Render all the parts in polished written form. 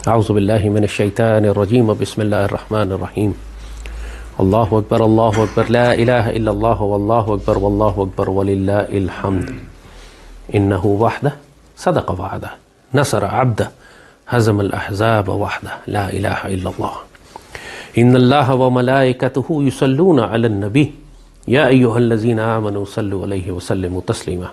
اعوذ باللہ من الشیطان الرجیم بسم اللہ الرحمن الرحیم اللہ اکبر لا الہ الا اللہ واللہ اکبر وللہ الحمد انہ وحدہ صدق وعدہ نصر عبدہ ہزم الاحزاب وحدہ لا الہ الا اللہ ان اللہ وملائکتہ یصلون علی النبی یا ایہا الذین آمنوا صلوا علیہ وسلموا تسلیما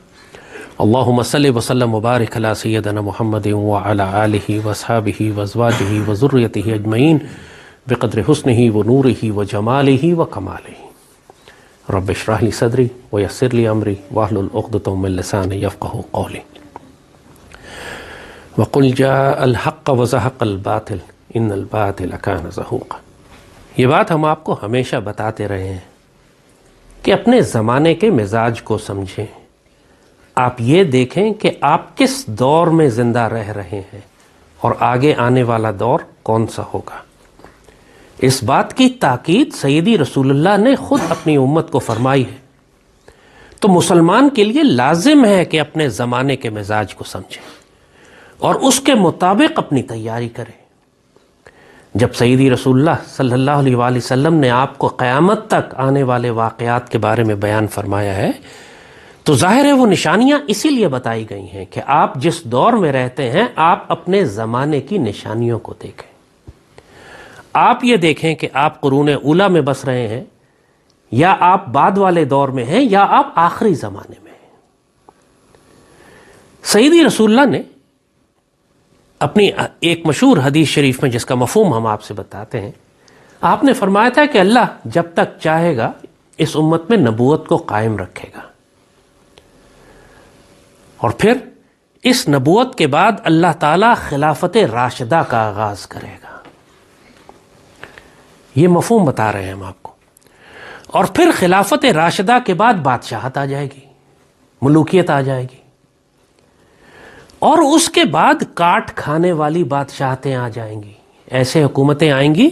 اللہم صلی وسلم وبارک علی سیدنا محمد وعلی آلہ واصحابہ وازواجہ وذریتہ اجمعین بقدر حسنہ ونورہ وجمالہ وکمالہ رب اشرح لی صدری ویسر لی امری واحلل عقدۃ من لسانی یفقہوا قولی وقل جاء الحق وزہق الباطل ان الباطل کان زہوقا۔ یہ بات ہم آپ کو ہمیشہ بتاتے رہے ہیں کہ اپنے زمانے کے مزاج کو سمجھیں۔ آپ یہ دیکھیں کہ آپ کس دور میں زندہ رہ رہے ہیں اور آگے آنے والا دور کون سا ہوگا۔ اس بات کی تاکید سیدی رسول اللہ نے خود اپنی امت کو فرمائی ہے، تو مسلمان کے لیے لازم ہے کہ اپنے زمانے کے مزاج کو سمجھیں اور اس کے مطابق اپنی تیاری کریں۔ جب سیدی رسول اللہ صلی اللہ علیہ وآلہ وسلم نے آپ کو قیامت تک آنے والے واقعات کے بارے میں بیان فرمایا ہے تو ظاہر ہے وہ نشانیاں اسی لیے بتائی گئی ہیں کہ آپ جس دور میں رہتے ہیں آپ اپنے زمانے کی نشانیوں کو دیکھیں۔ آپ یہ دیکھیں کہ آپ قرون اولیٰ میں بس رہے ہیں یا آپ بعد والے دور میں ہیں یا آپ آخری زمانے میں ہیں۔ سیدی رسول اللہ نے اپنی ایک مشہور حدیث شریف میں جس کا مفہوم ہم آپ سے بتاتے ہیں، آپ نے فرمایا تھا کہ اللہ جب تک چاہے گا اس امت میں نبوت کو قائم رکھے گا، اور پھر اس نبوت کے بعد اللہ تعالیٰ خلافت راشدہ کا آغاز کرے گا۔ یہ مفہوم بتا رہے ہیں ہم آپ کو۔ اور پھر خلافت راشدہ کے بعد بادشاہت آ جائے گی، ملوکیت آ جائے گی، اور اس کے بعد کاٹ کھانے والی بادشاہتیں آ جائیں گی۔ ایسے حکومتیں آئیں گی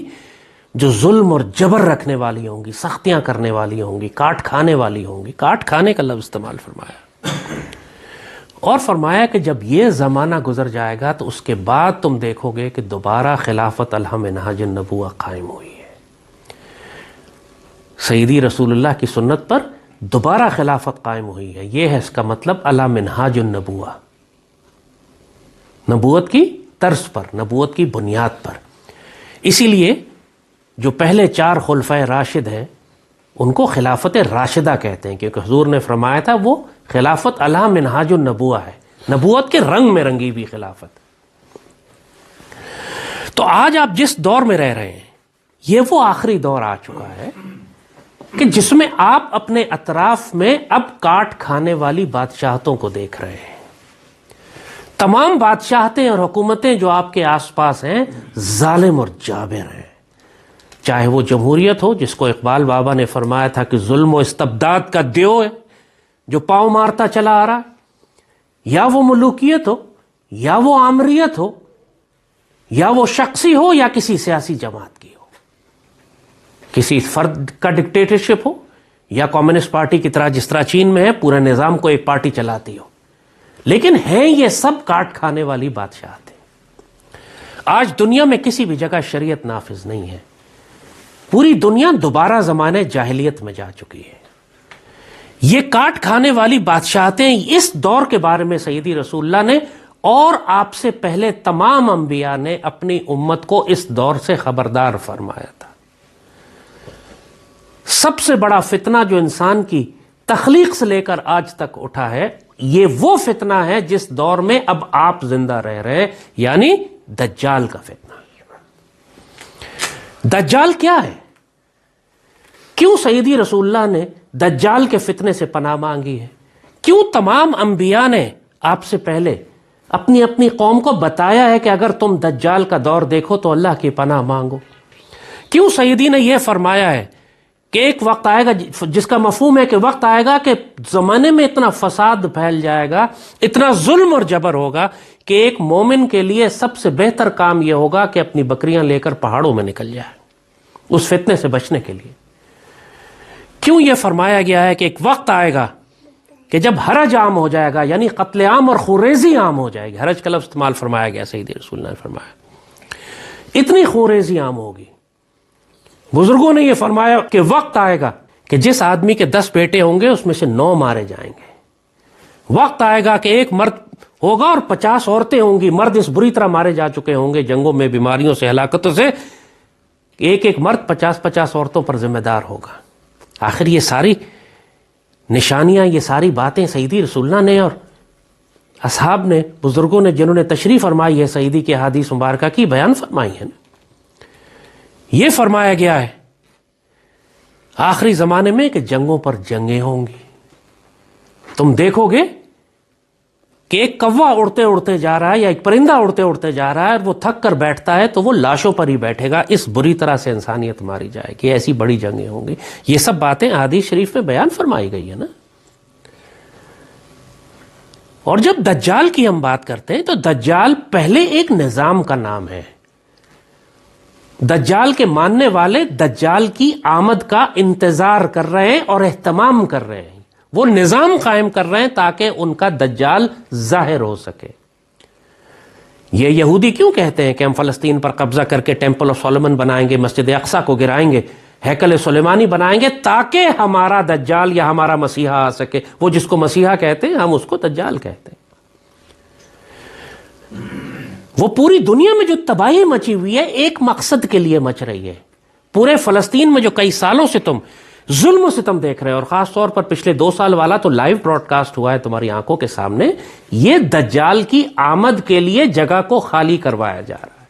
جو ظلم اور جبر رکھنے والی ہوں گی، سختیاں کرنے والی ہوں گی، کاٹ کھانے والی ہوں گی۔ کاٹ کھانے کا لفظ استعمال فرمایا اور فرمایا کہ جب یہ زمانہ گزر جائے گا تو اس کے بعد تم دیکھو گے کہ دوبارہ خلافت علی منہاج النبوہ قائم ہوئی ہے۔ سیدی رسول اللہ کی سنت پر دوبارہ خلافت قائم ہوئی ہے، یہ ہے اس کا مطلب علی منہاج النبوہ، نبوت کی طرز پر، نبوت کی بنیاد پر۔ اسی لیے جو پہلے 4 خلفائے راشد ہیں ان کو خلافت راشدہ کہتے ہیں، کیونکہ حضور نے فرمایا تھا وہ خلافت علی منہاج النبوہ ہے، نبوت کے رنگ میں رنگی ہوئی خلافت۔ تو آج آپ جس دور میں رہ رہے ہیں یہ وہ آخری دور آ چکا ہے کہ جس میں آپ اپنے اطراف میں اب کاٹ کھانے والی بادشاہتوں کو دیکھ رہے ہیں۔ تمام بادشاہتیں اور حکومتیں جو آپ کے آس پاس ہیں ظالم اور جابر ہیں، چاہے وہ جمہوریت ہو جس کو اقبال بابا نے فرمایا تھا کہ ظلم و استبداد کا دیو ہے جو پاؤں مارتا چلا آ رہا ہے، یا وہ ملوکیت ہو یا وہ آمریت ہو یا وہ شخصی ہو یا کسی سیاسی جماعت کی ہو، کسی فرد کا ڈکٹیٹرشپ ہو یا کمیونسٹ پارٹی کی طرح جس طرح چین میں ہے پورے نظام کو ایک پارٹی چلاتی ہو، لیکن ہیں یہ سب کاٹ کھانے والی بادشاہتیں۔ آج دنیا میں کسی بھی جگہ شریعت نافذ نہیں ہے، پوری دنیا دوبارہ زمانہ جاہلیت میں جا چکی ہے۔ یہ کاٹ کھانے والی بادشاہتیں اس دور کے بارے میں سیدی رسول اللہ نے اور آپ سے پہلے تمام انبیاء نے اپنی امت کو اس دور سے خبردار فرمایا تھا۔ سب سے بڑا فتنہ جو انسان کی تخلیق سے لے کر آج تک اٹھا ہے یہ وہ فتنہ ہے جس دور میں اب آپ زندہ رہ رہے ہیں، یعنی دجال کا فتنہ۔ دجال کیا ہے؟ کیوں سیدی رسول اللہ نے دجال کے فتنے سے پناہ مانگی ہے؟ کیوں تمام انبیاء نے آپ سے پہلے اپنی اپنی قوم کو بتایا ہے کہ اگر تم دجال کا دور دیکھو تو اللہ کی پناہ مانگو؟ کیوں سیدی نے یہ فرمایا ہے کہ ایک وقت آئے گا جس کا مفہوم ہے کہ وقت آئے گا کہ زمانے میں اتنا فساد پھیل جائے گا، اتنا ظلم اور جبر ہوگا کہ ایک مومن کے لیے سب سے بہتر کام یہ ہوگا کہ اپنی بکریاں لے کر پہاڑوں میں نکل جائے اس فتنے سے بچنے کے لیے؟ کیوں یہ فرمایا گیا ہے کہ ایک وقت آئے گا کہ جب حرج عام ہو جائے گا، یعنی قتل عام اور خوریزی عام ہو جائے گی؟ حرج کا لفظ استعمال فرمایا گیا، سیدی رسول اللہ نے فرمایا اتنی خوریزی عام ہوگی. بزرگوں نے یہ فرمایا کہ وقت آئے گا کہ جس آدمی کے 10 بیٹے ہوں گے اس میں سے 9 مارے جائیں گے. وقت آئے گا کہ ایک مرد ہوگا اور 50 عورتیں ہوں گی. مرد اس بری طرح مارے جا چکے ہوں گے جنگوں میں، بیماریوں سے، ہلاکتوں سے، ایک ایک مرد 50 عورتوں پر ذمہ دار ہوگا. آخر یہ ساری نشانیاں، یہ ساری باتیں سیدی رسول اللہ نے اور اصحاب نے، بزرگوں نے جنہوں نے تشریح فرمائی ہے سیدی کی احادیث مبارکہ کی، بیان فرمائی ہے. یہ فرمایا گیا ہے آخری زمانے میں کہ جنگوں پر جنگیں ہوں گی. تم دیکھو گے کہ ایک کوا اڑتے اڑتے جا رہا ہے یا ایک پرندہ اڑتے اڑتے جا رہا ہے اور وہ تھک کر بیٹھتا ہے تو وہ لاشوں پر ہی بیٹھے گا. اس بری طرح سے انسانیت ماری جائے گی، ایسی بڑی جنگیں ہوں گی. یہ سب باتیں احادیث شریف میں بیان فرمائی گئی ہے نا. اور جب دجال کی ہم بات کرتے ہیں تو دجال پہلے ایک نظام کا نام ہے. دجال کے ماننے والے دجال کی آمد کا انتظار کر رہے ہیں اور اہتمام کر رہے ہیں. وہ نظام قائم کر رہے ہیں تاکہ ان کا دجال ظاہر ہو سکے. یہ یہودی کیوں کہتے ہیں کہ ہم فلسطین پر قبضہ کر کے ٹیمپل آف سولومن بنائیں گے، مسجد اقصیٰ کو گرائیں گے، ہیکل سلیمانی بنائیں گے تاکہ ہمارا دجال یا ہمارا مسیحا آ سکے. وہ جس کو مسیحا کہتے ہیں ہم اس کو دجال کہتے ہیں. وہ پوری دنیا میں جو تباہی مچی ہوئی ہے ایک مقصد کے لیے مچ رہی ہے. پورے فلسطین میں جو کئی سالوں سے تم ظلم و ستم دیکھ رہے ہیں، اور خاص طور پر پچھلے 2 سال والا تو لائیو براڈ کاسٹ ہوا ہے تمہاری آنکھوں کے سامنے، یہ دجال کی آمد کے لیے جگہ کو خالی کروایا جا رہا ہے.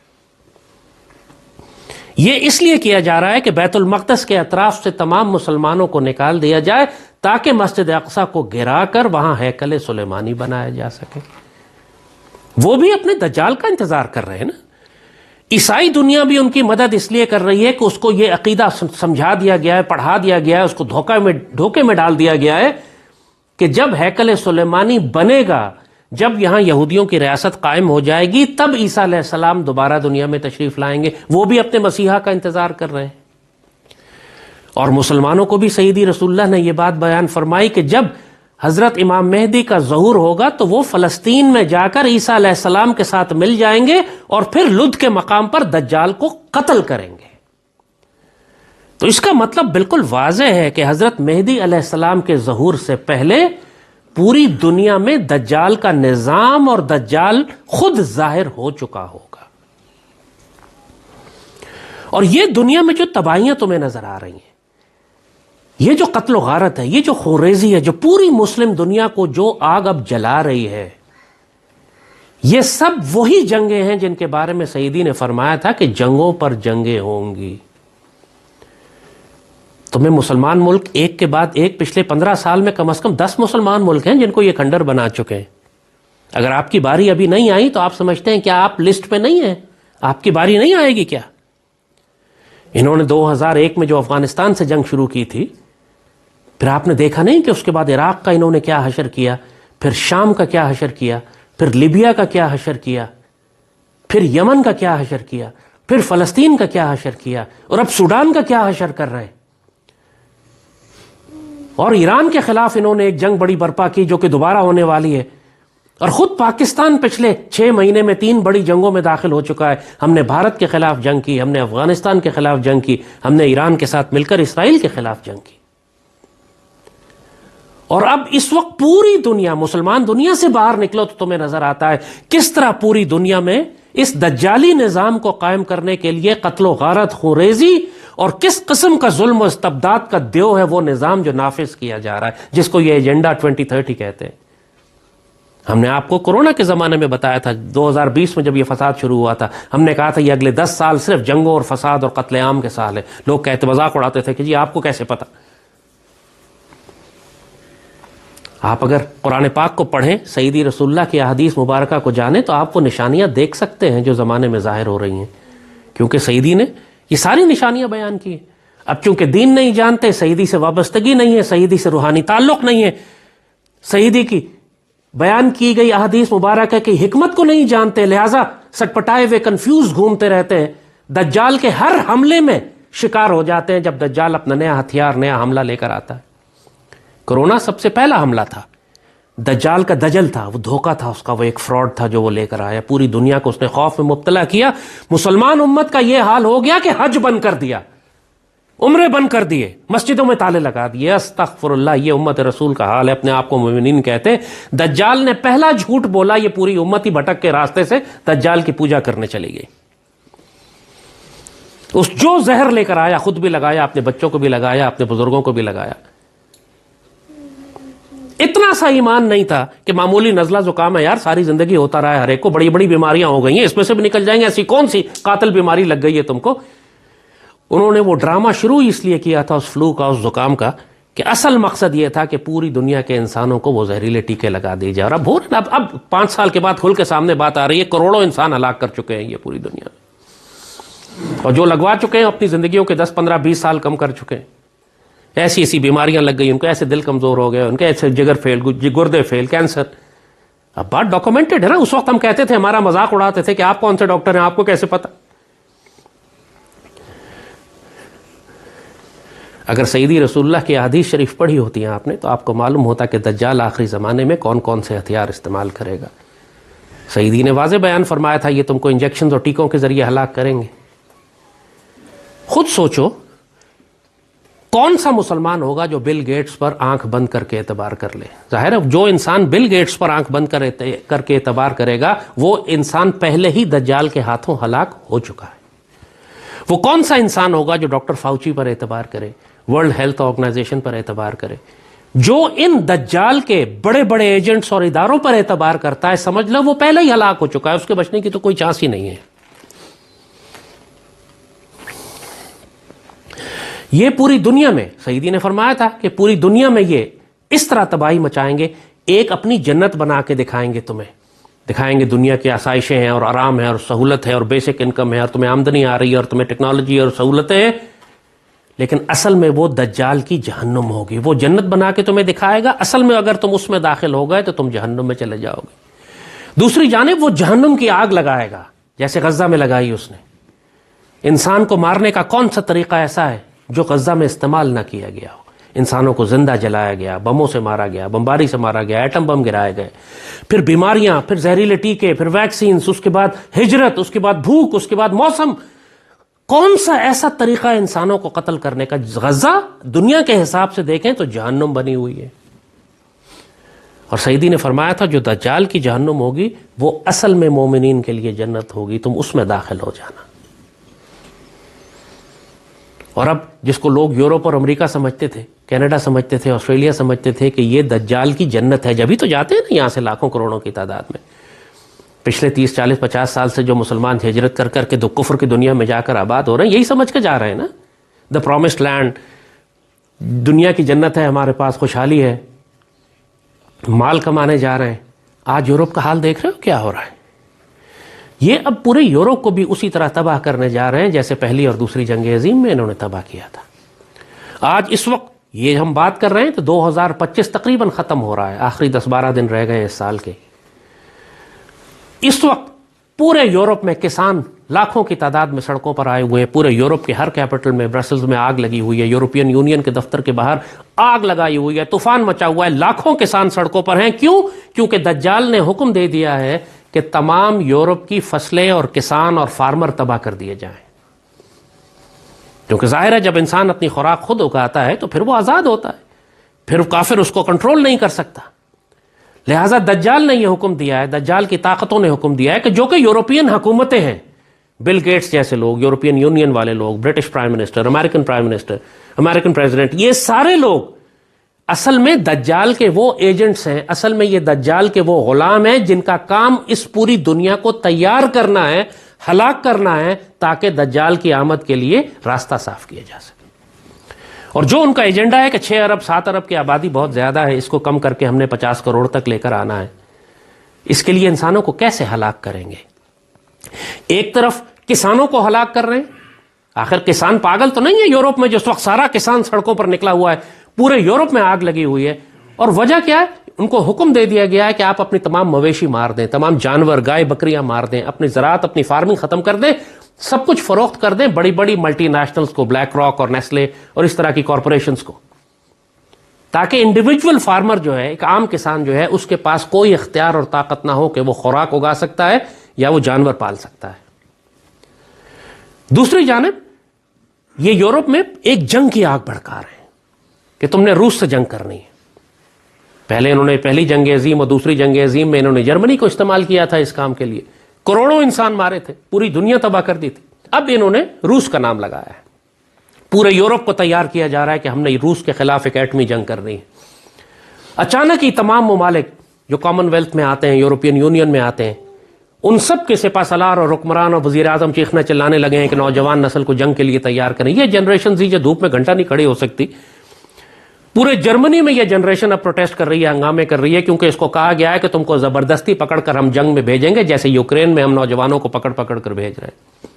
یہ اس لیے کیا جا رہا ہے کہ بیت المقدس کے اطراف سے تمام مسلمانوں کو نکال دیا جائے تاکہ مسجد اقصیٰ کو گرا کر وہاں ہیکل سلیمانی بنایا جا سکے. وہ بھی اپنے دجال کا انتظار کر رہے ہیں نا. عیسائی دنیا بھی ان کی مدد اس لیے کر رہی ہے کہ اس کو یہ عقیدہ سمجھا دیا گیا ہے، پڑھا دیا گیا ہے، اس کو دھوکے میں ڈال دیا گیا ہے کہ جب ہیکل سلیمانی بنے گا، جب یہاں یہودیوں کی ریاست قائم ہو جائے گی، تب عیسیٰ علیہ السلام دوبارہ دنیا میں تشریف لائیں گے. وہ بھی اپنے مسیحا کا انتظار کر رہے ہیں. اور مسلمانوں کو بھی سیدی رسول اللہ نے یہ بات بیان فرمائی کہ جب حضرت امام مہدی کا ظہور ہوگا تو وہ فلسطین میں جا کر عیسیٰ علیہ السلام کے ساتھ مل جائیں گے اور پھر لد کے مقام پر دجال کو قتل کریں گے. تو اس کا مطلب بالکل واضح ہے کہ حضرت مہدی علیہ السلام کے ظہور سے پہلے پوری دنیا میں دجال کا نظام اور دجال خود ظاہر ہو چکا ہوگا. اور یہ دنیا میں جو تباہیاں تمہیں نظر آ رہی ہیں، یہ جو قتل و غارت ہے، یہ جو خوریزی ہے، جو پوری مسلم دنیا کو جو آگ اب جلا رہی ہے، یہ سب وہی جنگیں ہیں جن کے بارے میں سیدی نے فرمایا تھا کہ جنگوں پر جنگیں ہوں گی. تمہیں مسلمان ملک ایک کے بعد ایک پچھلے 15 سال میں کم از کم 10 مسلمان ملک ہیں جن کو یہ کھنڈر بنا چکے ہیں. اگر آپ کی باری ابھی نہیں آئی تو آپ سمجھتے ہیں کیا آپ لسٹ پہ نہیں ہیں؟ آپ کی باری نہیں آئے گی کیا؟ انہوں نے 2001 میں جو افغانستان سے جنگ شروع کی تھی، پھر آپ نے دیکھا نہیں کہ اس کے بعد عراق کا انہوں نے کیا حشر کیا، پھر شام کا کیا حشر کیا، پھر لیبیا کا کیا حشر کیا، پھر یمن کا کیا حشر کیا، پھر فلسطین کا کیا حشر کیا، اور اب سوڈان کا کیا حشر کر رہے ہیں. اور ایران کے خلاف انہوں نے ایک جنگ بڑی برپا کی جو کہ دوبارہ ہونے والی ہے. اور خود پاکستان پچھلے 6 مہینے میں 3 بڑی جنگوں میں داخل ہو چکا ہے. ہم نے بھارت کے خلاف جنگ کی، ہم نے افغانستان کے خلاف جنگ کی، ہم نے ایران کے ساتھ مل کر اسرائیل کے خلاف جنگ کی. اور اب اس وقت پوری دنیا، مسلمان دنیا سے باہر نکلو تو تمہیں نظر آتا ہے کس طرح پوری دنیا میں اس دجالی نظام کو قائم کرنے کے لیے قتل و غارت، خوریزی اور کس قسم کا ظلم و استبداد کا دیو ہے وہ نظام جو نافذ کیا جا رہا ہے، جس کو یہ ایجنڈا 2030 کہتے ہیں. ہم نے آپ کو کورونا کے زمانے میں بتایا تھا، 2020 میں جب یہ فساد شروع ہوا تھا، ہم نے کہا تھا یہ اگلے 10 سال صرف جنگوں اور فساد اور قتل عام کے سال ہے. لوگ کہتے، مذاق اڑاتے تھے کہ جی آپ کو کیسے پتا. آپ اگر قرآن پاک کو پڑھیں، سیدی رسول اللہ کی احادیث مبارکہ کو جانیں تو آپ وہ نشانیاں دیکھ سکتے ہیں جو زمانے میں ظاہر ہو رہی ہیں، کیونکہ سیدی نے یہ ساری نشانیاں بیان کی. اب چونکہ دین نہیں جانتے، سیدی سے وابستگی نہیں ہے، سیدی سے روحانی تعلق نہیں ہے، سیدی کی بیان کی گئی احادیث مبارکہ کی حکمت کو نہیں جانتے، لہٰذا سٹپٹائے ہوئے کنفیوز گھومتے رہتے ہیں. دجال کے ہر حملے میں شکار ہو جاتے ہیں جب دجال اپنا نیا ہتھیار، نیا حملہ لے کر آتا ہے. کرونا سب سے پہلا حملہ تھا، دجال کا دجل تھا، وہ دھوکہ تھا اس کا، وہ ایک فراڈ تھا جو وہ لے کر آیا، پوری دنیا کو اس نے خوف میں مبتلا کیا. مسلمان امت کا یہ حال ہو گیا کہ حج بند کر دیا، عمرے بند کر دیے، مسجدوں میں تالے لگا دیے. استغفر اللہ، یہ امت رسول کا حال ہے. اپنے آپ کو مومنین کہتے. دجال نے پہلا جھوٹ بولا، یہ پوری امت ہی بھٹک کے راستے سے دجال کی پوجا کرنے چلی گئی. اس جو زہر لے کر آیا خود بھی لگایا، اپنے بچوں کو بھی لگایا، اپنے بزرگوں کو بھی لگایا. اتنا سا ایمان نہیں تھا کہ معمولی نزلہ زکام ہے یار، ساری زندگی ہوتا رہا ہے، ہر ایک کو بڑی بڑی بیماریاں ہو گئی ہیں، اس میں سے بھی نکل جائیں گے، ایسی کون سی قاتل بیماری لگ گئی ہے تم کو. انہوں نے وہ ڈرامہ شروع اس لیے کیا تھا اس فلو کا، اس زکام کا، کہ اصل مقصد یہ تھا کہ پوری دنیا کے انسانوں کو وہ زہریلے ٹیکے لگا دیے جائے. اور اب 5 سال کے بعد کھل کے سامنے بات آ رہی ہے، کروڑوں انسان ہلاک کر چکے ہیں یہ پوری دنیا میں، اور جو لگوا چکے ہیں اپنی زندگیوں کے 10 15 20 سال کم کر چکے ہیں. ایسی ایسی بیماریاں لگ گئی ان کو، ایسے دل کمزور ہو گئے ان کے، ایسے جگر فیل، گردے فیل، کینسر. اب بات ڈاکومنٹڈ ہے نا. اس وقت ہم کہتے تھے، ہمارا مذاق اڑاتے تھے کہ آپ کون سے ڈاکٹر ہیں، آپ کو کیسے پتا. اگر سیدی رسول اللہ کی احادیث شریف پڑھی ہوتی ہیں آپ نے تو آپ کو معلوم ہوتا کہ دجال آخری زمانے میں کون کون سے ہتھیار استعمال کرے گا. سیدی نے واضح بیان فرمایا تھا یہ تم کو انجیکشنز اور ٹیکوں کے ذریعے ہلاک کریں گے. خود سوچو کون سا مسلمان ہوگا جو بل گیٹس پر آنکھ بند کر کے اعتبار کر لے. ظاہر ہے جو انسان بل گیٹس پر آنکھ بند کر کے اعتبار کرے گا وہ انسان پہلے ہی دجال کے ہاتھوں ہلاک ہو چکا ہے. وہ کون سا انسان ہوگا جو ڈاکٹر فاؤچی پر اعتبار کرے، ورلڈ ہیلتھ آرگنائزیشن پر اعتبار کرے، جو ان دجال کے بڑے بڑے ایجنٹس اور اداروں پر اعتبار کرتا ہے، سمجھ لو وہ پہلے ہی ہلاک ہو چکا ہے، اس کے بچنے کی تو کوئی چانس ہی نہیں ہے. یہ پوری دنیا میں، سیدی نے فرمایا تھا کہ پوری دنیا میں یہ اس طرح تباہی مچائیں گے، ایک اپنی جنت بنا کے دکھائیں گے تمہیں، دکھائیں گے دنیا کی آسائشیں ہیں اور آرام ہے اور سہولت ہے اور بیسک انکم ہے اور تمہیں آمدنی آ رہی ہے اور تمہیں ٹیکنالوجی اور سہولتیں ہیں، لیکن اصل میں وہ دجال کی جہنم ہوگی. وہ جنت بنا کے تمہیں دکھائے گا، اصل میں اگر تم اس میں داخل ہو گئے تو تم جہنم میں چلے جاؤ گے. دوسری جانب وہ جہنم کی آگ لگائے گا جیسے غزہ میں لگائی اس نے. انسان کو مارنے کا کون سا طریقہ ایسا ہے جو غزہ میں استعمال نہ کیا گیا ہو؟ انسانوں کو زندہ جلایا گیا، بموں سے مارا گیا، بمباری سے مارا گیا، ایٹم بم گرائے گئے، پھر بیماریاں، پھر زہریلے ٹیکے، پھر ویکسینز، اس کے بعد ہجرت، اس کے بعد بھوک، اس کے بعد موسم. کون سا ایسا طریقہ انسانوں کو قتل کرنے کا؟ غزہ دنیا کے حساب سے دیکھیں تو جہنم بنی ہوئی ہے. اور سیدی نے فرمایا تھا جو دجال کی جہنم ہوگی وہ اصل میں مومنین کے لیے جنت ہوگی، تم اس میں داخل ہو جانا. اور اب جس کو لوگ یورپ اور امریکہ سمجھتے تھے، کینیڈا سمجھتے تھے، آسٹریلیا سمجھتے تھے کہ یہ دجال کی جنت ہے، جبھی تو جاتے ہیں نا یہاں سے لاکھوں کروڑوں کی تعداد میں. پچھلے 30 40 50 سال سے جو مسلمان ہجرت کر کر کے کفر کی دنیا میں جا کر آباد ہو رہے ہیں، یہی سمجھ کے جا رہے ہیں نا، دا پرومسڈ لینڈ، دنیا کی جنت ہے ہمارے پاس، خوشحالی ہے، مال کمانے جا رہے ہیں. آج یورپ کا حال دیکھ رہے ہو کیا ہو رہا ہے. یہ اب پورے یورپ کو بھی اسی طرح تباہ کرنے جا رہے ہیں جیسے پہلی اور دوسری جنگ عظیم میں انہوں نے تباہ کیا تھا. آج اس وقت یہ ہم بات کر رہے ہیں تو 2025 تقریباً ختم ہو رہا ہے، آخری 10-12 دن رہ گئے اس سال کے. اس وقت پورے یورپ میں کسان لاکھوں کی تعداد میں سڑکوں پر آئے ہوئے ہیں. پورے یورپ کے ہر کیپٹل میں، برسلز میں آگ لگی ہوئی ہے، یورپین یونین کے دفتر کے باہر آگ لگائی ہوئی ہے، طوفان مچا ہوا ہے، لاکھوں کسان سڑکوں پر ہیں. کیوں؟ کیونکہ دجال نے حکم دے دیا ہے کہ تمام یورپ کی فصلیں اور کسان اور فارمر تباہ کر دیے جائیں. کیونکہ ظاہر ہے جب انسان اپنی خوراک خود اگاتا ہے تو پھر وہ آزاد ہوتا ہے، پھر کافر اس کو کنٹرول نہیں کر سکتا. لہٰذا دجال نے یہ حکم دیا ہے، دجال کی طاقتوں نے حکم دیا ہے کہ جو کہ یورپین حکومتیں ہیں، بل گیٹس جیسے لوگ، یورپین یونین والے لوگ، British prime minister, American prime minister, American president, یہ سارے لوگ اصل میں دجال کے وہ ایجنٹس ہیں، اصل میں یہ دجال کے وہ غلام ہیں جن کا کام اس پوری دنیا کو تیار کرنا ہے، ہلاک کرنا ہے، تاکہ دجال کی آمد کے لیے راستہ صاف کیا جا سکے. اور جو ان کا ایجنڈا ہے کہ 6 ارب 7 ارب کی آبادی بہت زیادہ ہے، اس کو کم کر کے ہم نے 50 کروڑ تک لے کر آنا ہے، اس کے لیے انسانوں کو کیسے ہلاک کریں گے؟ ایک طرف کسانوں کو ہلاک کر رہے ہیں. آخر کسان پاگل تو نہیں ہے یورپ میں جو اس وقت سارا کسان سڑکوں پر نکلا ہوا ہے، پورے یورپ میں آگ لگی ہوئی ہے. اور وجہ کیا ہے؟ ان کو حکم دے دیا گیا ہے کہ آپ اپنی تمام مویشی مار دیں، تمام جانور، گائے بکریاں مار دیں، اپنی زراعت، اپنی فارمنگ ختم کر دیں، سب کچھ فروخت کر دیں بڑی بڑی ملٹی نیشنلز کو، بلیک راک اور نیسلے اور اس طرح کی کارپوریشنز کو. تاکہ انڈیویجول فارمر جو ہے، ایک عام کسان جو ہے، اس کے پاس کوئی اختیار اور طاقت نہ ہو کہ وہ خوراک اگا سکتا ہے یا وہ جانور پال سکتا ہے۔ دوسری جانب یہ یورپ میں ایک جنگ کی آگ بھڑکا رہے ہیں کہ تم نے روس سے جنگ کرنی ہے۔ پہلے انہوں نے پہلی جنگ عظیم اور دوسری جنگ عظیم میں انہوں نے جرمنی کو استعمال کیا تھا اس کام کے لیے، کروڑوں انسان مارے تھے، پوری دنیا تباہ کر دی تھی۔ اب انہوں نے روس کا نام لگایا ہے، پورے یورپ کو تیار کیا جا رہا ہے کہ ہم نے روس کے خلاف ایک ایٹمی جنگ کرنی ہے۔ اچانک یہ تمام ممالک جو کامن ویلتھ میں آتے ہیں، یورپین یونین میں آتے ہیں، ان سب کے سپہ سالار اور حکمران اور وزیر اعظم چیخنا چلانے لگے ہیں کہ نوجوان نسل کو جنگ کے لیے تیار کریں۔ یہ جنریشن جو دھوپ میں گھنٹہ نہیں کھڑی ہو سکتی، پورے جرمنی میں یہ جنریشن اب پروٹیسٹ کر رہی ہے، ہنگامے کر رہی ہے، کیونکہ اس کو کہا گیا ہے کہ تم کو زبردستی پکڑ کر ہم جنگ میں بھیجیں گے، جیسے یوکرین میں ہم نوجوانوں کو پکڑ پکڑ کر بھیج رہے ہیں۔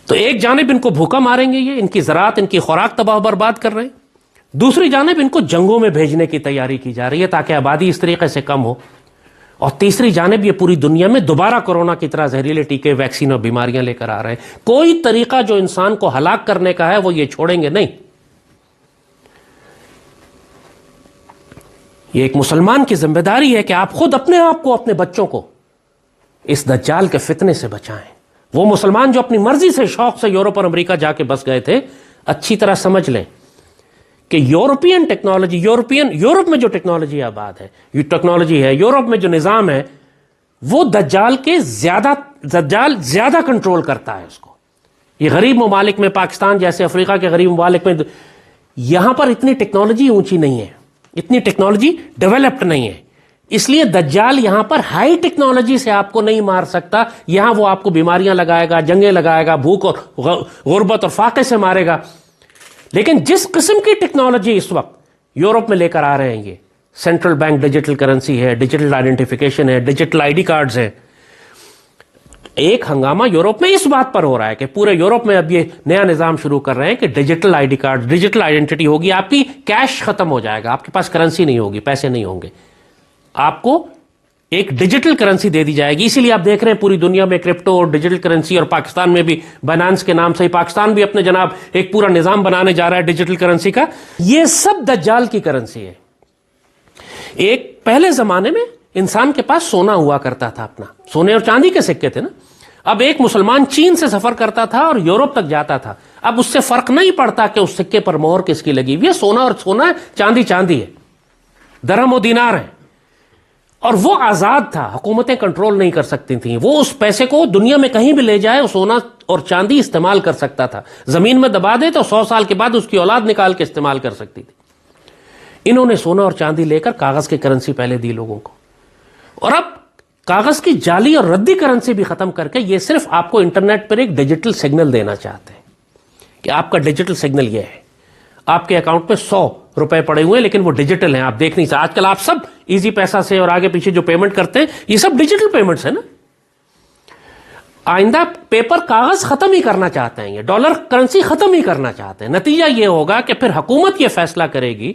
تو ایک جانب ان کو بھوکا ماریں گے، یہ ان کی زراعت، ان کی خوراک تباہ و برباد کر رہے ہیں، دوسری جانب ان کو جنگوں میں بھیجنے کی تیاری کی جا رہی ہے تاکہ آبادی اس طریقے سے کم ہو، اور تیسری جانب یہ پوری دنیا میں دوبارہ کورونا کی طرح زہریلے ٹیکے، ویکسین اور بیماریاں لے کر آ رہے ہیں۔ کوئی طریقہ جو انسان کو ہلاک کرنے کا ہے وہ یہ چھوڑیں گے نہیں۔ یہ ایک مسلمان کی ذمہ داری ہے کہ آپ خود اپنے آپ کو، اپنے بچوں کو اس دجال کے فتنے سے بچائیں۔ وہ مسلمان جو اپنی مرضی سے، شوق سے یورپ اور امریکہ جا کے بس گئے تھے، اچھی طرح سمجھ لیں کہ یورپین ٹیکنالوجی، یورپ میں جو ٹیکنالوجی آباد ہے، یہ ٹیکنالوجی ہے، یورپ میں جو نظام ہے، وہ دجال زیادہ کنٹرول کرتا ہے اس کو۔ یہ غریب ممالک میں، پاکستان جیسے افریقہ کے غریب ممالک میں، یہاں پر اتنی ٹیکنالوجی اونچی نہیں ہے، اتنی ٹیکنالوجی ڈیولپڈ نہیں ہے، اس لیے دجال یہاں پر ہائی ٹیکنالوجی سے آپ کو نہیں مار سکتا۔ یہاں وہ آپ کو بیماریاں لگائے گا، جنگیں لگائے گا، بھوک اور غربت اور فاقے سے مارے گا۔ لیکن جس قسم کی ٹیکنالوجی اس وقت یورپ میں لے کر آ رہے ہیں، یہ سینٹرل بینک ڈیجیٹل کرنسی ہے، ڈیجیٹل آئیڈینٹیفیکیشن ہے، ڈیجیٹل آئی ڈی کارڈز ہیں۔ ایک ہنگامہ یورپ میں اس بات پر ہو رہا ہے کہ پورے یورپ میں اب یہ نیا نظام شروع کر رہے ہیں کہ digital I D card, digital identity ہوگی، آپ کی کیش ختم ہو جائے گا، آپ کے پاس کرنسی نہیں ہوگی، پیسے نہیں ہوں گے، آپ کو ایک ڈیجیٹل کرنسی دے دی جائے گی۔ اسی لیے آپ دیکھ رہے ہیں پوری دنیا میں کرپٹو اور ڈیجیٹل کرنسی، اور پاکستان میں بھی بائنانس کے نام سے ہی پاکستان بھی اپنے جناب ایک پورا نظام بنانے جا رہا ہے ڈیجیٹل کرنسی کا۔ یہ سب دجال کی کرنسی ہے۔ ایک پہلے زمانے میں انسان کے پاس سونا ہوا کرتا تھا، اپنا سونے اور چاندی کے سکے تھے نا۔ اب ایک مسلمان چین سے سفر کرتا تھا اور یورپ تک جاتا تھا، اب اس سے فرق نہیں پڑتا کہ اس سکے پر مہر کس کی لگی ہوئی ہے، سونا اور سونا ہے، چاندی چاندی ہے، درہم و دینار ہے۔ اور وہ آزاد تھا، حکومتیں کنٹرول نہیں کر سکتی تھیں، وہ اس پیسے کو دنیا میں کہیں بھی لے جائے، وہ سونا اور چاندی استعمال کر سکتا تھا، زمین میں دبا دے تو 100 سال کے بعد اس کی اولاد نکال کے استعمال کر سکتی تھی۔ انہوں نے سونا اور چاندی لے کر کاغذ کی کرنسی پہلے دی لوگوں کو، اور اب کاغذ کی جعلی اور ردی کرنسی بھی ختم کر کے یہ صرف آپ کو انٹرنیٹ پر ایک ڈیجیٹل سگنل دینا چاہتے ہیں کہ آپ کا ڈیجیٹل سگنل یہ ہے، آپ کے اکاؤنٹ میں 100 روپے پڑے ہوئے ہیں لیکن وہ ڈیجیٹل ہیں، آپ دیکھ نہیں سکتے۔ آج کل آپ سب ایزی پیسہ سے اور آگے پیچھے جو پیمنٹ کرتے ہیں یہ سب ڈیجیٹل پیمنٹس ہیں نا۔ آئندہ پیپر کاغذ ختم ہی کرنا چاہتے ہیں، یہ ڈالر کرنسی ختم ہی کرنا چاہتے ہیں۔ نتیجہ یہ ہوگا کہ پھر حکومت یہ فیصلہ کرے گی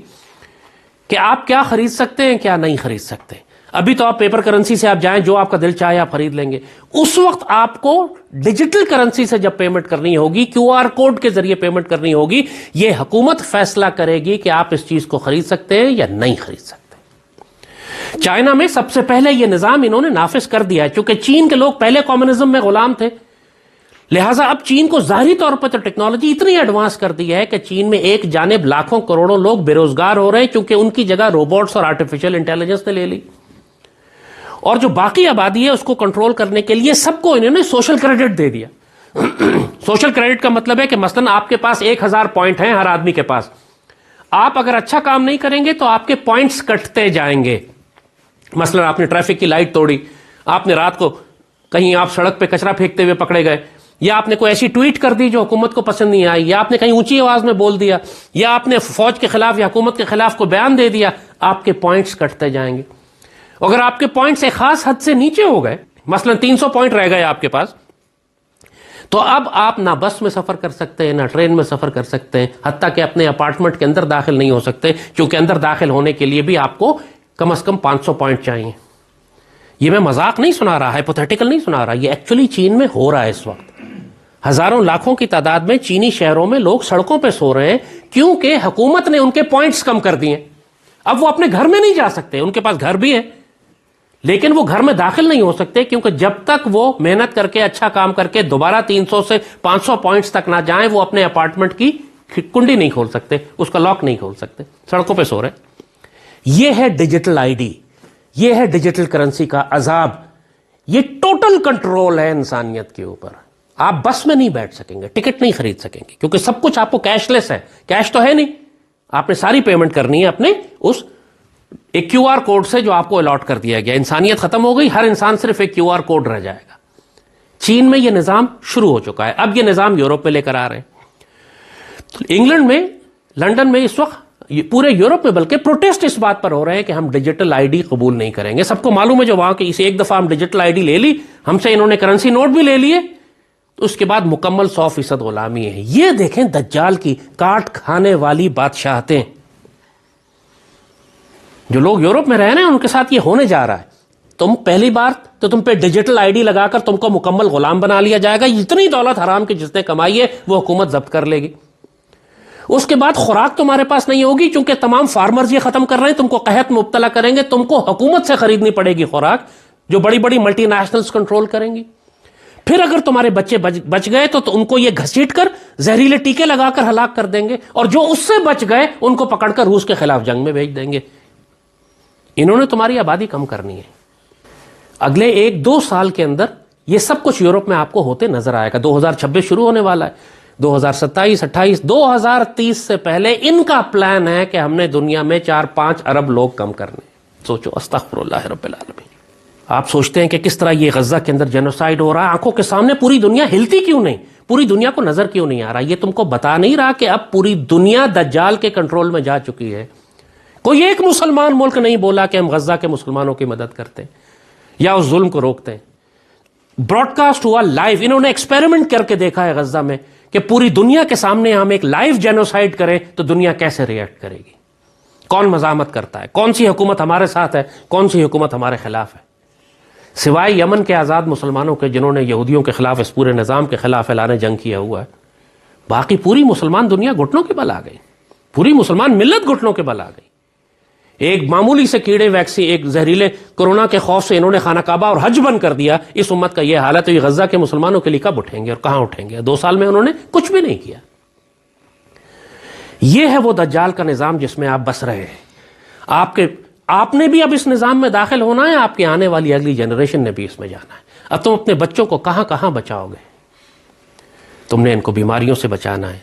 کہ آپ کیا خرید سکتے ہیں، کیا نہیں خرید سکتے۔ ابھی تو آپ پیپر کرنسی سے آپ جائیں، جو آپ کا دل چاہے آپ خرید لیں گے، اس وقت آپ کو ڈیجیٹل کرنسی سے جب پیمنٹ کرنی ہوگی، کیو آر کوڈ کے ذریعے پیمنٹ کرنی ہوگی، یہ حکومت فیصلہ کرے گی کہ آپ اس چیز کو خرید سکتے ہیں یا نہیں خرید سکتے۔ چائنا میں سب سے پہلے یہ نظام انہوں نے نافذ کر دیا ہے، چونکہ چین کے لوگ پہلے کمیونزم میں غلام تھے، لہٰذا اب چین کو ظاہری طور پر تو ٹیکنالوجی اتنی ایڈوانس کر دی ہے کہ چین میں ایک جانب لاکھوں کروڑوں لوگ بے روزگار ہو رہے ہیں، کیونکہ ان کی جگہ روبوٹس اور آرٹیفیشل انٹیلیجنس نے لے لی، اور جو باقی آبادی ہے اس کو کنٹرول کرنے کے لیے سب کو انہوں نے سوشل کریڈٹ دے دیا۔ سوشل کریڈٹ کا مطلب ہے کہ مثلا آپ کے پاس 1000 پوائنٹ ہیں ہر آدمی کے پاس، آپ اگر اچھا کام نہیں کریں گے تو آپ کے پوائنٹس کٹتے جائیں گے۔ مثلا آپ نے ٹریفک کی لائٹ توڑی، آپ نے رات کو کہیں آپ سڑک پہ کچرا پھینکتے ہوئے پکڑے گئے، یا آپ نے کوئی ایسی ٹویٹ کر دی جو حکومت کو پسند نہیں آئی، یا آپ نے کہیں اونچی آواز میں بول دیا، یا آپ نے فوج کے خلاف یا حکومت کے خلاف کوئی بیان دے دیا، آپ کے پوائنٹس کٹتے جائیں گے۔ اگر آپ کے پوائنٹس ایک خاص حد سے نیچے ہو گئے، مثلا 300 پوائنٹ رہ گئے آپ کے پاس، تو اب آپ نہ بس میں سفر کر سکتے ہیں، نہ ٹرین میں سفر کر سکتے ہیں، حتیٰ کہ اپنے اپارٹمنٹ کے اندر داخل نہیں ہو سکتے، کیونکہ اندر داخل ہونے کے لیے بھی آپ کو کم از کم 500 پوائنٹ چاہیے۔ یہ میں مذاق نہیں سنا رہا، ہائپوتھیٹیکل نہیں سنا رہا، یہ ایکچولی چین میں ہو رہا ہے اس وقت۔ ہزاروں لاکھوں کی تعداد میں چینی شہروں میں لوگ سڑکوں پہ سو رہے ہیں کیونکہ حکومت نے ان کے پوائنٹس کم کر دیے. اب وہ اپنے گھر میں نہیں جا سکتے, ان کے پاس گھر بھی ہے لیکن وہ گھر میں داخل نہیں ہو سکتے, کیونکہ جب تک وہ محنت کر کے اچھا کام کر کے دوبارہ 300 سے 500 پوائنٹس تک نہ جائیں, وہ اپنے اپارٹمنٹ کی کنڈی نہیں کھول سکتے, اس کا لاک نہیں کھول سکتے, سڑکوں پہ سو رہے. یہ ہے ڈیجیٹل آئی ڈی, یہ ہے ڈیجیٹل کرنسی کا عذاب. یہ ٹوٹل کنٹرول ہے انسانیت کے اوپر. آپ بس میں نہیں بیٹھ سکیں گے, ٹکٹ نہیں خرید سکیں گے, کیونکہ سب کچھ آپ کو کیش لیس ہے. کیش تو ہے نہیں, آپ نے ساری پیمنٹ کرنی ہے اپنے اس ایک کیو آر کوڈ سے جو آپ کو الاٹ کر دیا گیا. انسانیت ختم ہو گئی, ہر انسان صرف ایک کیو آر کوڈ رہ جائے گا. چین میں یہ نظام شروع ہو چکا ہے, اب یہ نظام یورپ میں لے کر آ رہے ہیں. انگلینڈ میں, لنڈن میں اس وقت, پورے یورپ میں بلکہ پروٹیسٹ اس بات پر ہو رہے ہیں کہ ہم ڈیجیٹل آئی ڈی قبول نہیں کریں گے. سب کو معلوم ہے جو وہاں کے, اسے ایک دفعہ ہم ڈیجیٹل آئی ڈی لے لی, ہم سے انہوں نے کرنسی نوٹ بھی لے لیے, تو اس کے بعد مکمل 100% غلامی ہے. یہ دیکھیں دجال کی کاٹ کھانے والی بادشاہتیں. جو لوگ یورپ میں رہ رہے ہیں ان کے ساتھ یہ ہونے جا رہا ہے. تم پہلی بار تو تم پہ ڈیجیٹل آئی ڈی لگا کر تم کو مکمل غلام بنا لیا جائے گا. اتنی دولت حرام کی جس نے کمائی ہے وہ حکومت ضبط کر لے گی. اس کے بعد خوراک تمہارے پاس نہیں ہوگی, چونکہ تمام فارمرز یہ ختم کر رہے ہیں, تم کو قحط میں مبتلا کریں گے. تم کو حکومت سے خریدنی پڑے گی خوراک, جو بڑی بڑی ملٹی نیشنلز کنٹرول کریں گی. پھر اگر تمہارے بچے بچ گئے تو ان کو یہ گھسیٹ کر زہریلے ٹیکے لگا کر ہلاک کر دیں گے, اور جو اس سے بچ گئے ان کو پکڑ کر روس کے خلاف جنگ میں بھیج دیں گے. انہوں نے تمہاری آبادی کم کرنی ہے. اگلے 1-2 سال کے اندر یہ سب کچھ یورپ میں آپ کو ہوتے نظر آئے گا. 2026 شروع ہونے والا ہے, 2027, 28, 2030 سے پہلے ان کا پلان ہے کہ ہم نے دنیا میں 4-5 ارب لوگ کم کرنے. سوچو, استغفر اللہ رب العالمین. آپ سوچتے ہیں کہ کس طرح یہ غزہ کے اندر جینوسائیڈ ہو رہا ہے, آنکھوں کے سامنے پوری دنیا ہلتی کیوں نہیں, پوری دنیا کو نظر کیوں نہیں آ رہا؟ یہ تم کو بتا نہیں رہا کہ اب پوری دنیا دجال کے کنٹرول میں جا چکی ہے. کوئی ایک مسلمان ملک نہیں بولا کہ ہم غزہ کے مسلمانوں کی مدد کرتے ہیں یا اس ظلم کو روکتے ہیں. براڈ کاسٹ ہوا لائیو, انہوں نے ایکسپیریمنٹ کر کے دیکھا ہے غزہ میں کہ پوری دنیا کے سامنے ہم ایک لائیو جینوسائیڈ کریں تو دنیا کیسے ریئیکٹ کرے گی, کون مزاحمت کرتا ہے, کون سی حکومت ہمارے ساتھ ہے, کون سی حکومت ہمارے خلاف ہے. سوائے یمن کے آزاد مسلمانوں کے جنہوں نے یہودیوں کے خلاف, اس پورے نظام کے خلاف اعلان جنگ کیا ہوا ہے, باقی پوری مسلمان دنیا گھٹنوں کے بل آ گئی, پوری مسلمان ملت گھٹنوں کے بل آ گئی. ایک معمولی سے کیڑے ویکسین, ایک زہریلے کورونا کے خوف سے انہوں نے خانہ کعبہ اور حج بند کر دیا. اس امت کا یہ حالت ہے, یہ غزہ کے مسلمانوں کے لیے کب اٹھیں گے اور کہاں اٹھیں گے؟ 2 سال میں انہوں نے کچھ بھی نہیں کیا. یہ ہے وہ دجال کا نظام جس میں آپ بس رہے ہیں. آپ نے بھی اب اس نظام میں داخل ہونا ہے, آپ کے آنے والی اگلی جنریشن نے بھی اس میں جانا ہے. اب تم اپنے بچوں کو کہاں کہاں بچاؤ گے؟ تم نے ان کو بیماریوں سے بچانا ہے,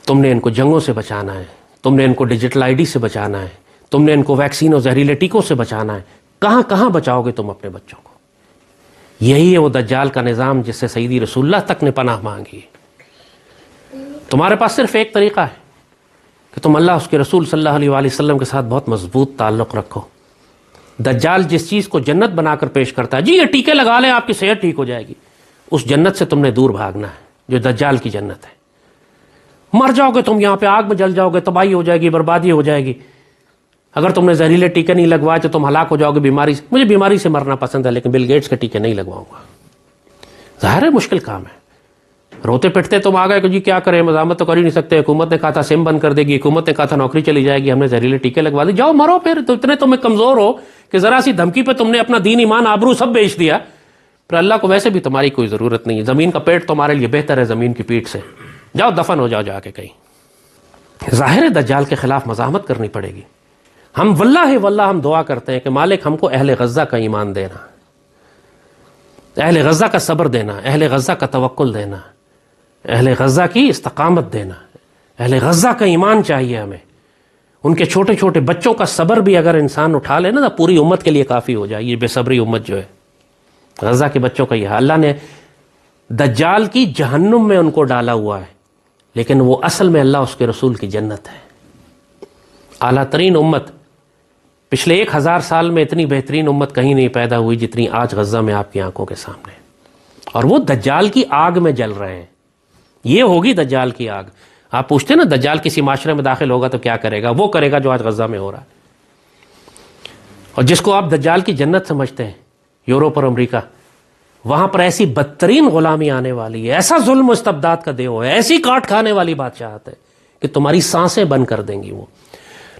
تم نے ان کو جنگوں سے بچانا ہے, تم نے ان کو ڈیجیٹل آئی ڈی سے بچانا ہے, تم نے ان کو ویکسین اور زہریلے ٹیکوں سے بچانا ہے. کہاں کہاں بچاؤ گے تم اپنے بچوں کو؟ یہی ہے وہ دجال کا نظام جس سے سیدی رسول اللہ تک نے پناہ مانگی. تمہارے پاس صرف ایک طریقہ ہے کہ تم اللہ, اس کے رسول صلی اللہ علیہ وآلہ وسلم کے ساتھ بہت مضبوط تعلق رکھو. دجال جس چیز کو جنت بنا کر پیش کرتا ہے, جی یہ ٹیکے لگا لیں آپ کی صحت ٹھیک ہو جائے گی, اس جنت سے تم نے دور بھاگنا ہے جو دجال کی جنت ہے. مر جاؤ گے تم یہاں پہ, آگ میں جل جاؤ گے, تباہی ہو جائے گی, بربادی ہو جائے گی. اگر تم نے زہریلے ٹیکے نہیں لگوائے تو تم ہلاک ہو جاؤ گے بیماری سے. مجھے بیماری سے مرنا پسند ہے لیکن بل گیٹس کے ٹیکے نہیں لگواؤں گا. ظاہر ہے مشکل کام ہے. روتے پٹتے تم آ گئے کہ جی کیا کریں, مزاحمت تو کر ہی نہیں سکتے, حکومت نے کہا تھا سم بند کر دے گی, حکومت نے کہا تھا نوکری چلی جائے گی, ہم نے زہریلے ٹیکے لگوا دی, جاؤ مرو پھر. تو اتنے تمہیں کمزور ہو کہ ذرا سی دھمکی پہ تم نے اپنا دین, ایمان, آبرو سب بیچ دیا. پھر اللہ کو ویسے بھی تمہاری کوئی ضرورت نہیں ہے, زمین کا پیٹ تمہارے لیے بہتر ہے زمین کی پیٹ سے. جاؤ دفن ہو جاؤ جا کے کہیں. ظاہر ہے دجال کے خلاف مزاحمت کرنی پڑے گی. ہم واللہ ہم دعا کرتے ہیں کہ مالک ہم کو اہل غزہ کا ایمان دینا, اہل غزہ کا صبر دینا, اہل غزہ کا توکل دینا, اہل غزہ کی استقامت دینا. اہل غزہ کا ایمان چاہیے ہمیں. ان کے چھوٹے چھوٹے بچوں کا صبر بھی اگر انسان اٹھا لے نا تو پوری امت کے لیے کافی ہو جائے. یہ بے صبری امت جو ہے, غزہ کے بچوں کا یہ حال. اللہ نے دجال کی جہنم میں ان کو ڈالا ہوا ہے, لیکن وہ اصل میں اللہ اس کے رسول کی جنت ہے. اعلیٰ ترین امت. پچھلے 1000 سال میں اتنی بہترین امت کہیں نہیں پیدا ہوئی جتنی آج غزہ میں آپ کی آنکھوں کے سامنے. اور وہ دجال کی آگ میں جل رہے ہیں. یہ ہوگی دجال کی آگ. آپ پوچھتے ہیں نا دجال کسی معاشرے میں داخل ہوگا تو کیا کرے گا؟ وہ کرے گا جو آج غزہ میں ہو رہا ہے. اور جس کو آپ دجال کی جنت سمجھتے ہیں, یورپ اور امریکہ, وہاں پر ایسی بدترین غلامی آنے والی ہے, ایسا ظلم و استبداد کا دیو ہے, ایسی کاٹ کھانے والی بادشاہت ہے کہ تمہاری سانسیں بند کر دیں گی وہ.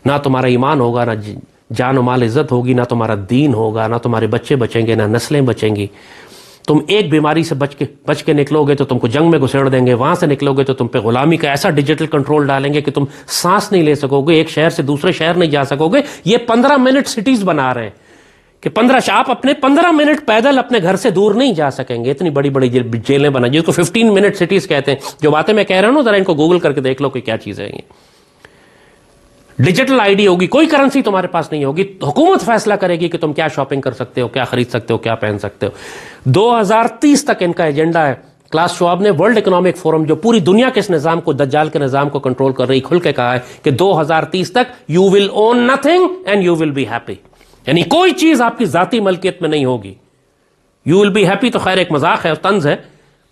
نہ تمہارا ایمان ہوگا، نہ جان و مال عزت ہوگی، نہ تمہارا دین ہوگا، نہ تمہارے بچے بچیں گے، نہ نسلیں بچیں گی. تم ایک بیماری سے بچ کے نکلو گے تو تم کو جنگ میں گھسیڑ دیں گے، وہاں سے نکلو گے تو تم پہ غلامی کا ایسا ڈیجیٹل کنٹرول ڈالیں گے کہ تم سانس نہیں لے سکو گے، ایک شہر سے دوسرے شہر نہیں جا سکو گے. یہ 15 منٹ سٹیز بنا رہے ہیں کہ آپ اپنے 15 منٹ پیدل اپنے گھر سے دور نہیں جا سکیں گے. اتنی بڑی بڑی جیلیں بنا جس کو 15 منٹ سٹیز کہتے ہیں. جو باتیں میں کہہ رہا ہوں ذرا ان کو گوگل کر کے دیکھ لو کہ کیا چیزیں ہیں. ڈیجیٹل آئی ڈی ہوگی، کوئی کرنسی تمہارے پاس نہیں ہوگی، حکومت فیصلہ کرے گی کہ تم کیا شاپنگ کر سکتے ہو، کیا خرید سکتے ہو، کیا پہن سکتے ہو. 2030 تک ان کا ایجنڈا ہے. کلاس شواب نے ورلڈ اکنامک فورم جو پوری دنیا کے اس نظام کو، دجال کے نظام کو کنٹرول کر رہی، کھل کے کہا ہے کہ 2030 تک you will own nothing and you will be happy. یعنی کوئی چیز آپ کی ذاتی ملکیت میں نہیں ہوگی. یو ول بی ہیپی تو خیر ایک مذاق ہے، طنز ہے.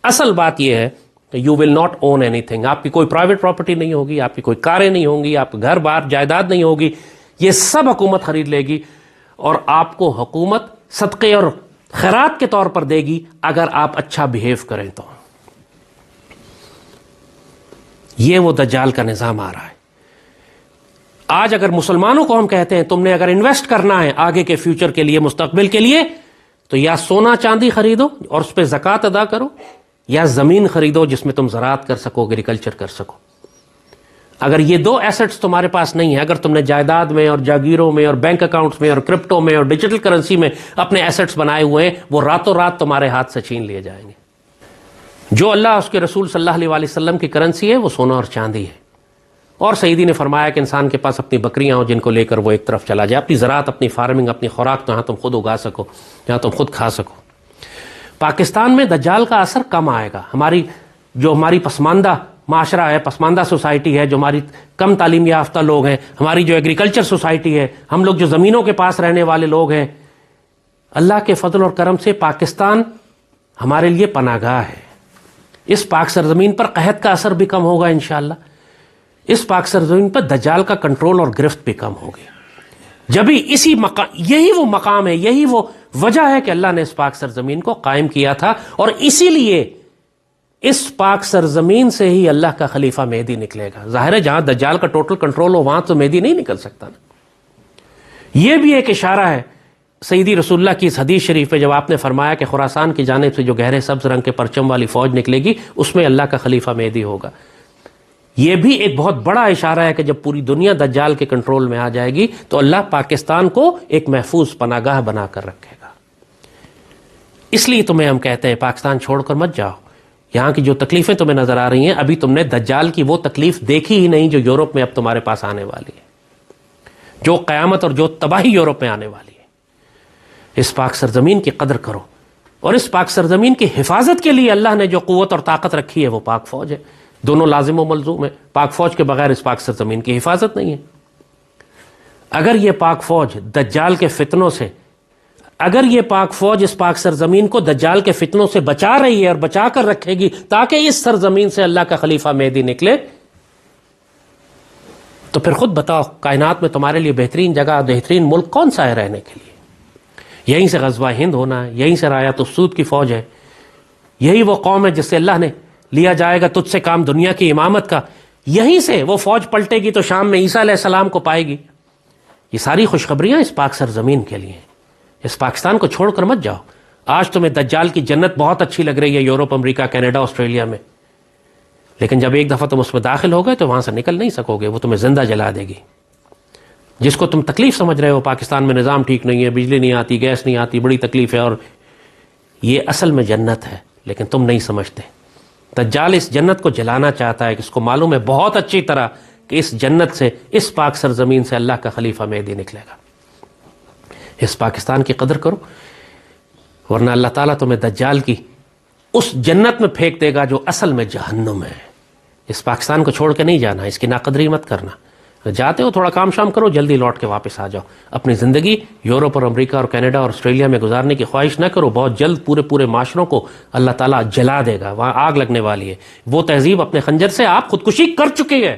اصل بات یہ ہے کہ you will not own any thing. آپ کی کوئی پرائیویٹ پراپرٹی نہیں ہوگی، آپ کی کوئی کاریں نہیں ہوں گی، آپ کے گھر بار جائیداد نہیں ہوگی. یہ سب حکومت خرید لے گی اور آپ کو حکومت صدقے اور خیرات کے طور پر دے گی اگر آپ اچھا بیہیو کریں تو. یہ وہ دجال کا نظام آ رہا ہے. آج اگر مسلمانوں کو ہم کہتے ہیں تم نے اگر انویسٹ کرنا ہے آگے کے فیوچر کے لیے، مستقبل کے لیے، تو یا سونا چاندی خریدو اور اس پہ زکوٰۃ ادا کرو، یا زمین خریدو جس میں تم زراعت کر سکو، ایگریکلچر کر سکو. اگر یہ دو ایسٹس تمہارے پاس نہیں ہیں، اگر تم نے جائیداد میں اور جاگیروں میں اور بینک اکاؤنٹس میں اور کرپٹو میں اور ڈیجیٹل کرنسی میں اپنے ایسٹس بنائے ہوئے ہیں، وہ راتوں رات تمہارے ہاتھ سے چھین لیے جائیں گے. جو اللہ اس کے رسول صلی اللہ علیہ وسلم کی کرنسی ہے وہ سونا اور چاندی ہے. اور سیدی نے فرمایا کہ انسان کے پاس اپنی بکریاں ہوں جن کو لے کر وہ ایک طرف چلا جائے، اپنی زراعت، اپنی فارمنگ، اپنی خوراک تو یہاں تم خود اگا سکو، یہاں تم خود کھا سکو. پاکستان میں دجال کا اثر کم آئے گا. ہماری پسماندہ معاشرہ ہے، پسماندہ سوسائٹی ہے، جو ہماری کم تعلیم یافتہ لوگ ہیں، ہماری جو ایگریکلچر سوسائٹی ہے، ہم لوگ جو زمینوں کے پاس رہنے والے لوگ ہیں، اللہ کے فضل اور کرم سے پاکستان ہمارے لیے پناہ گاہ ہے. اس پاک سرزمین پر قحط کا اثر بھی کم ہوگا انشاءاللہ. اس پاک سرزمین پر دجال کا کنٹرول اور گرفت بھی کم ہوگی. جبھی یہی وہ مقام ہے، یہی وہ وجہ ہے کہ اللہ نے اس پاک سرزمین کو قائم کیا تھا. اور اسی لیے اس پاک سرزمین سے ہی اللہ کا خلیفہ مہدی نکلے گا. ظاہر ہے جہاں دجال کا ٹوٹل کنٹرول ہو وہاں تو مہدی نہیں نکل سکتا نا. یہ بھی ایک اشارہ ہے سیدی رسول اللہ کی اس حدیث شریف پہ جب آپ نے فرمایا کہ خراسان کی جانب سے جو گہرے سبز رنگ کے پرچم والی فوج نکلے گی اس میں اللہ کا خلیفہ مہدی ہوگا. یہ بھی ایک بہت بڑا اشارہ ہے کہ جب پوری دنیا دجال کے کنٹرول میں آ جائے گی تو اللہ پاکستان کو ایک محفوظ پناہ گاہ بنا کر رکھے گا. اس لیے تمہیں ہم کہتے ہیں پاکستان چھوڑ کر مت جاؤ. یہاں کی جو تکلیفیں تمہیں نظر آ رہی ہیں، ابھی تم نے دجال کی وہ تکلیف دیکھی ہی نہیں جو یورپ میں اب تمہارے پاس آنے والی ہے، جو قیامت اور جو تباہی یورپ میں آنے والی ہے. اس پاک سرزمین کی قدر کرو. اور اس پاک سرزمین کی حفاظت کے لیے اللہ نے جو قوت اور طاقت رکھی ہے وہ پاک فوج ہے. دونوں لازم و ملزوم ہے. پاک فوج کے بغیر اس پاک سرزمین کی حفاظت نہیں ہے. اگر یہ پاک فوج دجال کے فتنوں سے، اگر یہ پاک فوج اس پاک سرزمین کو دجال کے فتنوں سے بچا رہی ہے اور بچا کر رکھے گی تاکہ اس سرزمین سے اللہ کا خلیفہ مہدی نکلے، تو پھر خود بتاؤ کائنات میں تمہارے لیے بہترین جگہ، بہترین ملک کون سا ہے رہنے کے لیے؟ یہیں سے غزوہ ہند ہونا ہے، یہیں سے رایت السود کی فوج ہے، یہی وہ قوم ہے جس سے اللہ نے لیا جائے گا تجھ سے کام دنیا کی امامت کا. یہیں سے وہ فوج پلٹے گی تو شام میں عیسیٰ علیہ السلام کو پائے گی. یہ ساری خوشخبریاں اس پاک سرزمین کے لیے ہیں. اس پاکستان کو چھوڑ کر مت جاؤ. آج تمہیں دجال کی جنت بہت اچھی لگ رہی ہے یورپ، امریکہ، کینیڈا، آسٹریلیا میں، لیکن جب ایک دفعہ تم اس میں داخل ہو گئے تو وہاں سے نکل نہیں سکو گے. وہ تمہیں زندہ جلا دے گی. جس کو تم تکلیف سمجھ رہے ہو، پاکستان میں نظام ٹھیک نہیں ہے، بجلی نہیں آتی، گیس نہیں آتی، بڑی تکلیف ہے، اور یہ اصل میں جنت ہے، لیکن تم نہیں سمجھتے. دجال اس جنت کو جلانا چاہتا ہے کہ اس کو معلوم ہے بہت اچھی طرح کہ اس جنت سے، اس پاک سرزمین سے اللہ کا خلیفہ مہدی نکلے گا. اس پاکستان کی قدر کرو، ورنہ اللہ تعالیٰ تمہیں دجال کی اس جنت میں پھینک دے گا جو اصل میں جہنم ہے. اس پاکستان کو چھوڑ کے نہیں جانا، اس کی ناقدری مت کرنا. جاتے ہو تھوڑا کام شام کرو، جلدی لوٹ کے واپس آ جاؤ. اپنی زندگی یورپ اور امریکہ اور کینیڈا اور آسٹریلیا میں گزارنے کی خواہش نہ کرو. بہت جلد پورے معاشروں کو اللہ تعالیٰ جلا دے گا، وہاں آگ لگنے والی ہے. وہ تہذیب اپنے خنجر سے آپ خودکشی کر چکے ہیں.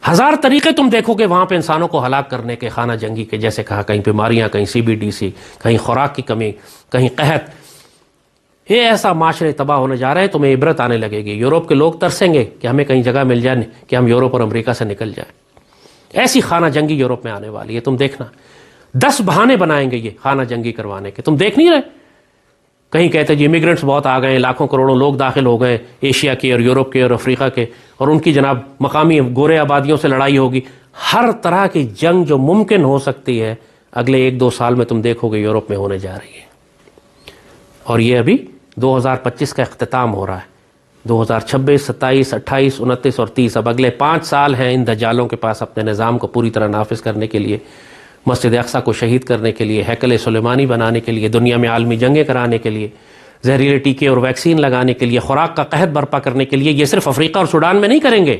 1000 طریقے تم دیکھو گے وہاں پہ انسانوں کو ہلاک کرنے کے، خانہ جنگی کے، جیسے کہا کہیں بیماریاں، کہیں CBDC، کہیں خوراک کی کمی، کہیں قحط. یہ ایسا معاشرے تباہ ہونے جا رہے ہیں، تمہیں عبرت آنے لگے گی. یورپ کے لوگ ترسیں گے کہ ہمیں کہیں جگہ مل جائے کہ ہم یورپ اور امریکہ سے نکل جائیں. ایسی خانہ جنگی یورپ میں آنے والی ہے، تم دیکھنا. 10 بہانے بنائیں گے یہ خانہ جنگی کروانے کے. تم دیکھ نہیں رہے؟ کہیں کہتے جی امیگرنٹس بہت آ گئے ہیں، لاکھوں کروڑوں لوگ داخل ہو گئے ایشیا کے اور یورپ کے اور افریقہ کے، اور ان کی جناب مقامی گورے آبادیوں سے لڑائی ہوگی. ہر طرح کی جنگ جو ممکن ہو سکتی ہے اگلے 1-2 سال میں تم دیکھو گے یورپ میں ہونے جا رہی ہے. اور یہ ابھی 2025 کا اختتام ہو رہا ہے. 2026, 27, 28, 29 اور 30 اب اگلے 5 سال ہیں ان دجالوں کے پاس اپنے نظام کو پوری طرح نافذ کرنے کے لیے، مسجد اقصیٰ کو شہید کرنے کے لیے، ہیکل سلیمانی بنانے کے لیے، دنیا میں عالمی جنگیں کرانے کے لیے، زہریلے ٹیکے اور ویکسین لگانے کے لیے، خوراک کا قحط برپا کرنے کے لیے. یہ صرف افریقہ اور سوڈان میں نہیں کریں گے،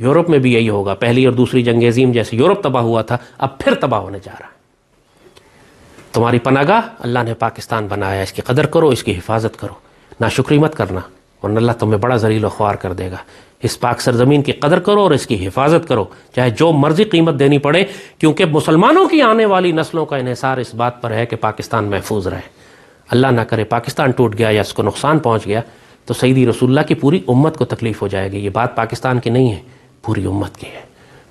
یورپ میں بھی یہی ہوگا. پہلی اور دوسری جنگ عظیم جیسے یورپ تباہ ہوا تھا، اب پھر تباہ ہونے جا رہا ہے. تمہاری پناہ گاہ اللہ نے پاکستان بنایا ہے، اس کی قدر کرو، اس کی حفاظت کرو، ناشکری مت کرنا ورنہ اللہ تمہیں بڑا ذلیل و خوار کر دے گا. اس پاک سرزمین کی قدر کرو اور اس کی حفاظت کرو، چاہے جو مرضی قیمت دینی پڑے، کیونکہ مسلمانوں کی آنے والی نسلوں کا انحصار اس بات پر ہے کہ پاکستان محفوظ رہے. اللہ نہ کرے پاکستان ٹوٹ گیا یا اس کو نقصان پہنچ گیا تو سیدی رسول اللہ کی پوری امت کو تکلیف ہو جائے گی. یہ بات پاکستان کی نہیں ہے، پوری امت کی ہے.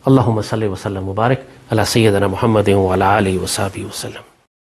اللہم صلی وسلم مبارک علی سیدنا محمد وعلی آلہ وصحبہ وسلم.